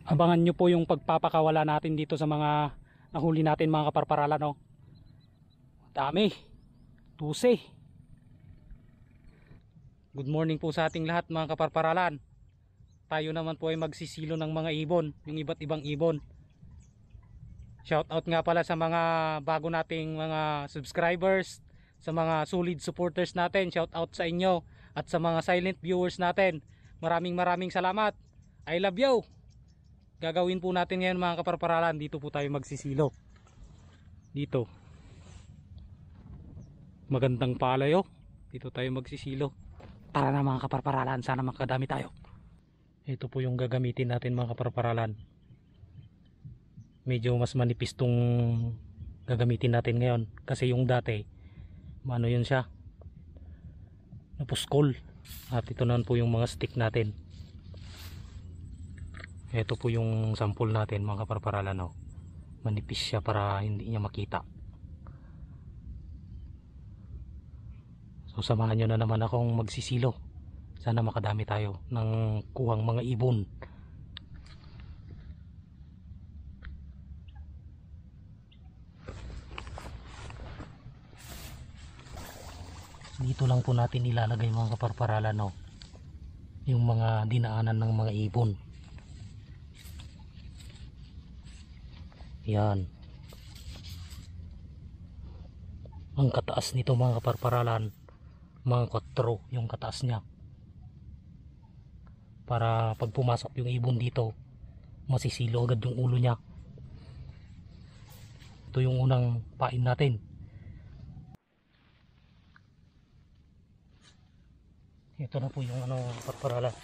Abangan nyo po yung pagpapakawala natin dito sa mga nahuli natin mga kaparparalan, no? Dami, 12. Good morning po sa ating lahat mga kaparparalan. Tayo naman po ay magsisilo ng mga ibon, yung iba't ibang ibon. Shout out nga pala sa mga bago nating mga subscribers, sa mga solid supporters natin. Shout out sa inyo at sa mga silent viewers natin. Maraming salamat. I love you. Gagawin po natin ngayon mga kaparparalan. Dito po tayo magsisilo. Dito. Magandang palay, oh. Dito tayo magsisilo. Tara na mga kaparparalan, sana makadami tayo. Ito po yung gagamitin natin mga kaparparalan. Medyo mas manipis tong gagamitin natin ngayon. Kasi yung dati, ano yun siya, napuskol. At ito naman po yung mga stick natin. Ito po yung sample natin mga kaparparalan, oh. Manipis siya para hindi niya makita. So samahan nyo na naman akong magsisilo. Sana makadami tayo ng kuhang mga ibon. Dito lang po natin ilalagay mga kaparparalan, no, yung mga dinaanan ng mga ibon. Yan. Ang kataas nito mga kaparparalan, mga 4 yung kataas niya. Para pag pumasok yung ibon dito, masisilo agad yung ulo niya. Ito yung unang pain natin. Ito na po yung kaparparalan.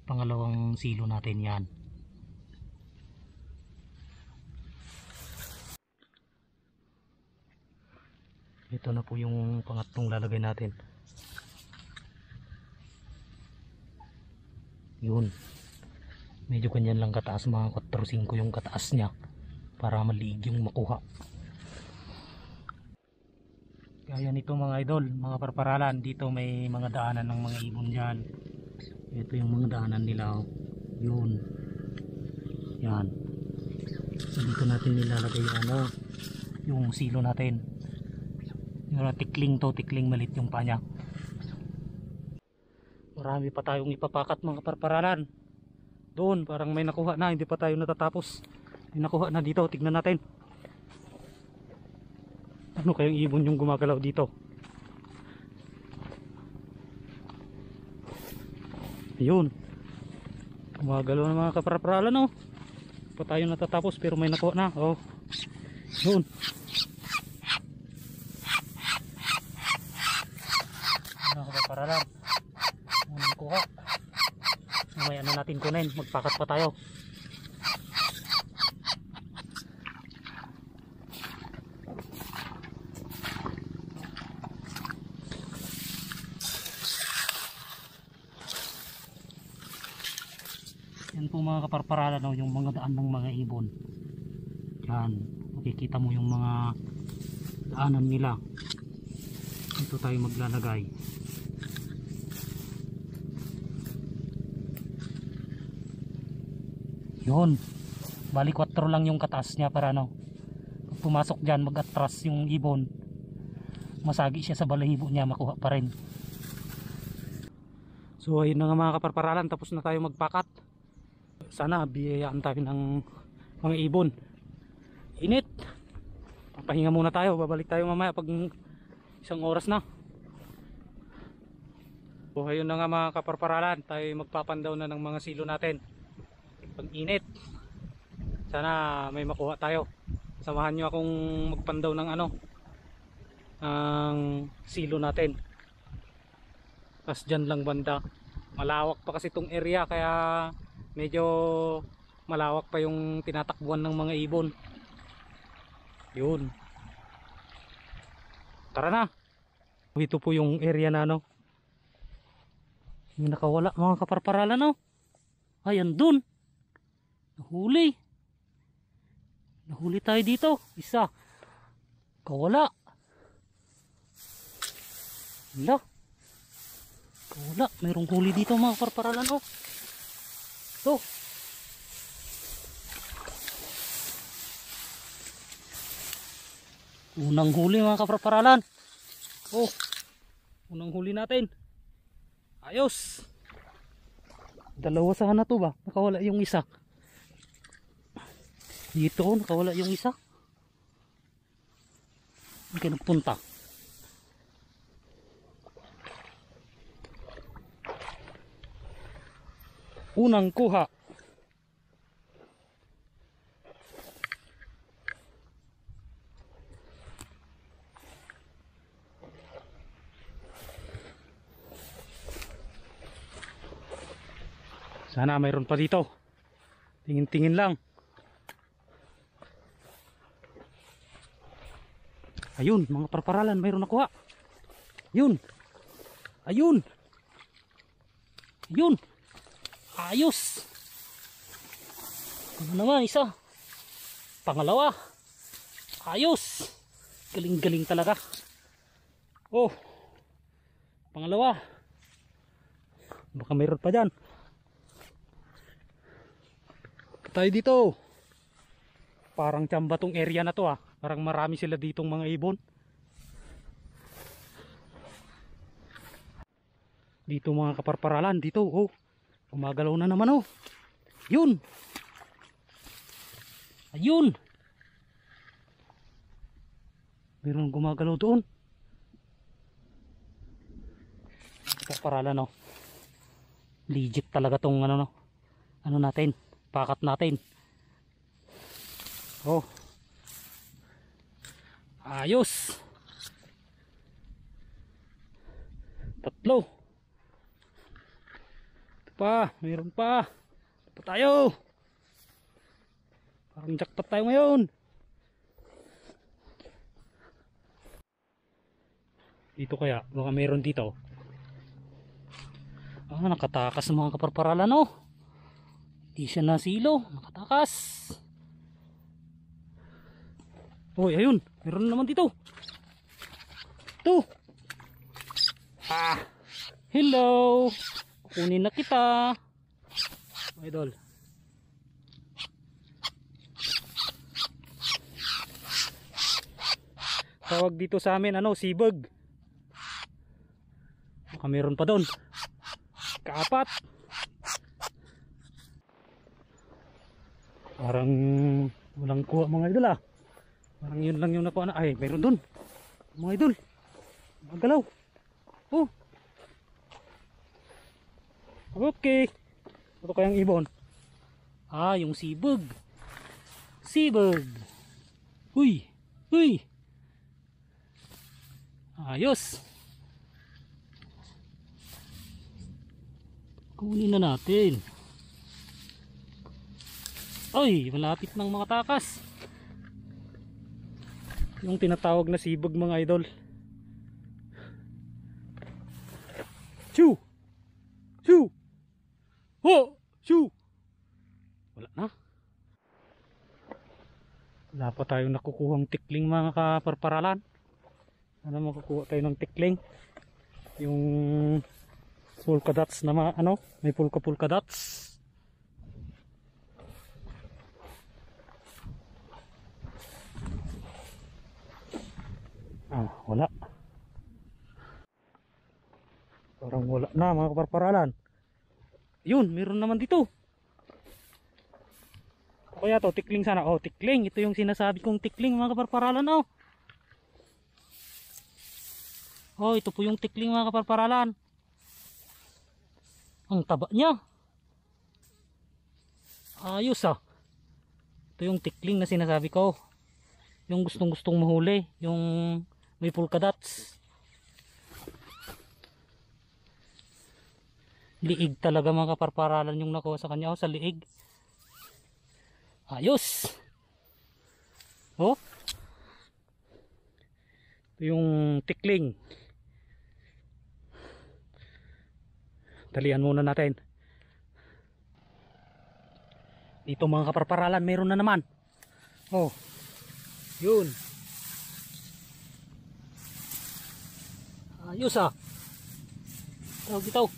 Pangalawang silo natin yan. Ito na po yung pangatlong lalagay natin. Yun. Medyo ganyan lang kataas, mga 4-5 yung kataas niya. Para maliig yung makuha. Kaya nito mga idol, mga parparalan. Dito may mga daanan ng mga ibon dyan. Ito yung mga daanan nila, oh. Yun. Yan. So dito natin nilalagay yung yung silo natin. Yung tikling malit yung pa niya. Marami pa tayong ipapakat mga parparalan. Doon parang may nakuha na, hindi pa tayo natatapos. May nakuha na dito, tignan natin. Ano kayang ibon yung gumagalaw dito? Yun. Gumagalaw na mga kaparparalan, oh. Hindi pa tayo natatapos pero may nakuha na, oh. Yun. Kaparparalan, unang kuha. May ano natin kunin, magpakat pa tayo. Yan po mga kaparparalan, no, yung mga daan ng mga ibon. Yan, makikita mo yung mga daanan nila. Ito tayo maglalagay. Yun, bali 4 lang yung kataas niya para pag pumasok dyan mag-atras yung ibon, masagi siya sa balahibo niya, makuha pa rin. So ayun na nga mga kaparparalan, tapos na tayo magpakat. Sana biyayaan tayo ng mga ibon. Init, papahinga muna tayo, babalik tayo mamaya pag 1 oras na. So ayun na nga mga kaparparalan, tayo magpapandaw na ng mga silo natin. Pag init, sana may makuha tayo. Samahan nyo akong magpandaw ng ang silo natin. Tapos dyan lang banda, malawak pa kasi itong area, kaya medyo malawak pa yung tinatakbuhan ng mga ibon. Yun, tara na. Ito po yung area na yung nakawala mga kaparparalan, ayan dun. Nahuli tayo dito, isa kawala. Hala, kawala, mayroong huli dito mga kaparparalan, To. Unang huli mga kaparparalan. Oh. Unang huli natin. Ayos. Dalawa sana to ba? Nakawala yung isa. Dito nakawala yung isa. Ang nagpunta. Unang kuha. Sana mayroon pa dito. Tingin-tingin lang. Ayun, mga parparalan, mayroon nakuha. Yun. Ayun. Yun. Ayos. Ano naman, isa. Pangalawa. Ayos. Galing-galing talaga. Oh. Pangalawa. Baka mayroon pa dyan. Tayo dito. Parang tsamba tong area na to ah. Parang marami sila ditong mga ibon. Dito mga kaparparalan, dito oh. Gumagalaw na naman oh. Yun. Ayun. Mayroon gumagalaw doon. Kaparparalan oh. Legit talaga tong ano no. Ano natin? Pakat natin. Oh. Ayos. Tatlo. Ito pa, mayroon pa. Ito pa tayo. Parang jackpot tayo ngayon. Dito kaya, baka mayroon dito. Ah, nakatakas ng mga kaparparalan oh. Di siya nasilo, nakatakas. Uy, ayun, meron naman dito. Ito. Ah, hello. Kunin na kita. Idol. Tawag dito sa amin, ano, sibag. Baka meron pa doon. Kaapat. Parang walang kuha mga idol ah. Parang yun lang yung nakuha na. Ay, meron dun. Mga idol. Magalaw. Oh. Okay. Ito kayang ibon. Ah, yung sibag. Sibag. Uy. Uy. Ayos. Kunin na natin. Ay, malapit ng mga takas. Yung tinatawag na sibag mga idol. Shoo! Shoo! Ho! Shoo! Wala na. Wala pa tayong nakukuhang tikling mga kaparparalan. Ano makukuha tayo ng tikling? Yung polka dots na mga ano, may polka dots. Ah, wala. Parang wala na mga kaparparalan. Yun, meron naman dito. O kaya to, tikling sana. Oh, tikling. Ito yung sinasabi kong tikling mga kaparparalan oh. Oh, ito po yung tikling mga kaparparalan. Ang taba niya. Ayos ah. Ito yung tikling na sinasabi ko. Yung gustong mahuli, yung may polka dots. Liig talaga mga kaparparalan yung nakuha sa kanya oh, sa liig. Ayos. Oh. Ito yung tikling. Talian muna natin. Dito mga kaparparalan, meron na naman. Oh. Yun. Ayos ah. Tawag ito.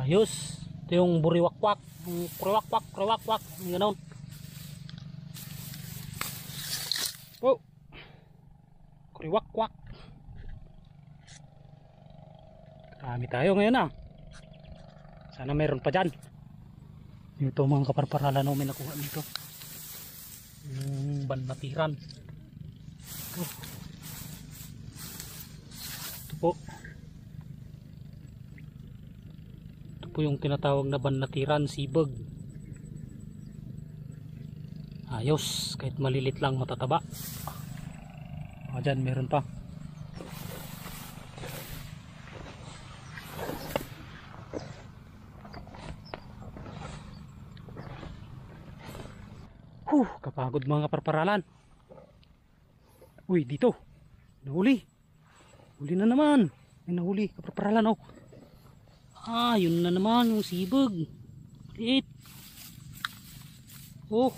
Ayos. Ito yung buriwakwak. Yung kuriwakwak. Ganon. Oh. Kuriwakwak. Marami tayo ngayon ah. Sana meron pa dyan. Ito mga kaparparalan na may nakuha nito. Yung banmatiran. Oh. Ito po. Ito po yung tinatawag na banmatiran, sibag. Ayos, kahit malilit lang matataba. Dyan meron pa. Kapagod mga kaparparalan. Uy, dito. Nahuli. Huli na naman. May nahuli kaparparalan oh. Yun na naman yung sibag. Liit. Oh.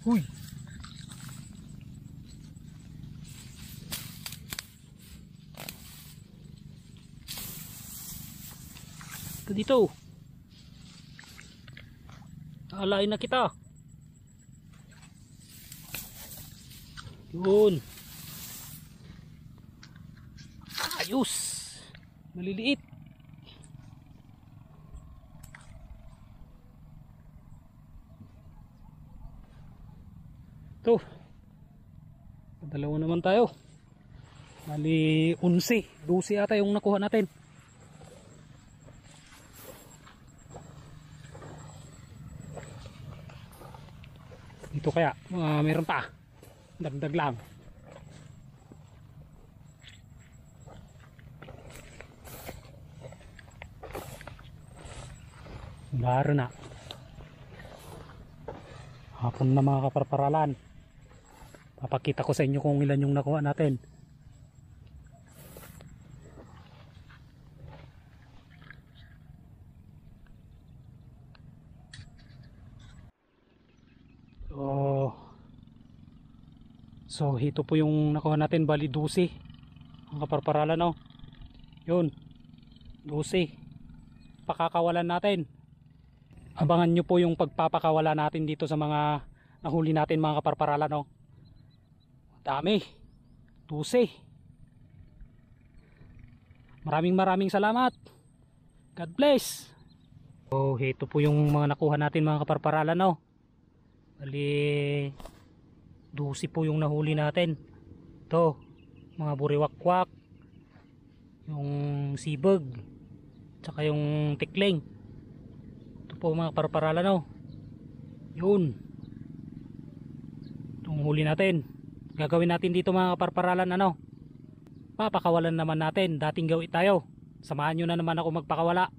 Uy. Ito dito. Alain na kita. Yun. Ayos. Maliliit. Ito. Dalawa naman tayo. Mali 11. 12 ata yung nakuha natin. Dito kaya meron pa. Dagdag lang. Laro na. Hapon na mga kaparparalan. Papakita ko sa inyo kung ilan yung nakuha natin. So ito po yung nakuha natin, bali 12 ang kaparparalan oh. Yun 12 pakakawalan natin. Abangan nyo po yung pagpapakawala natin dito sa mga nahuli natin mga kaparparalan oh. Dami 12. Maraming salamat. God bless. So ito po yung mga nakuha natin mga kaparparalan oh. Bali 12 po yung nahuli natin. Ito, mga buriwakwak, yung sibag, tsaka yung tikling. Ito po mga parparalan oh. Yun. Itong huli natin. Gagawin natin dito mga parparalan ano. Papakawalan naman natin. Dating gawin tayo. Samahan nyo na naman ako magpakawala.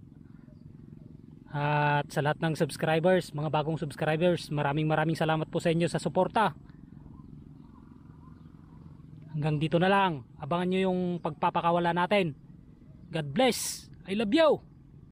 At sa lahat ng subscribers, mga bagong subscribers, maraming salamat po sa inyo sa suporta. Hanggang dito na lang. Abangan nyo yung pagpapakawala natin. God bless. I love you.